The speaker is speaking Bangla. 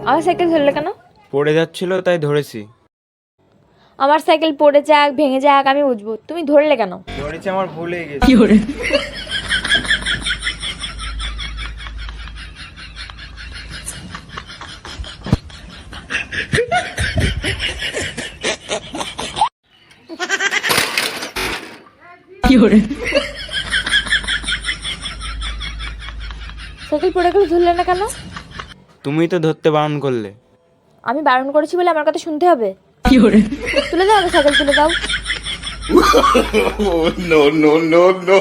আমার সাইকেল ধরলে কেন? পড়ে যাচ্ছিল তাই ধরেছি। আমার সাইকেল পড়ে যাক ভেঙে যাক আমি বুঝবো, তুমি ধরলে কেন? ধরেছি, আমার ভুল হয়ে গেছে। সাইকেল পড়ে গেলে ধরলে না কেন? তুমি তো ধরতে বারণ করলে। আমি বারণ করেছি বলে আমার কথা শুনতে হবে? তুলে দাও, আমার সাইকেল তুলে দাও। No, no, no, no.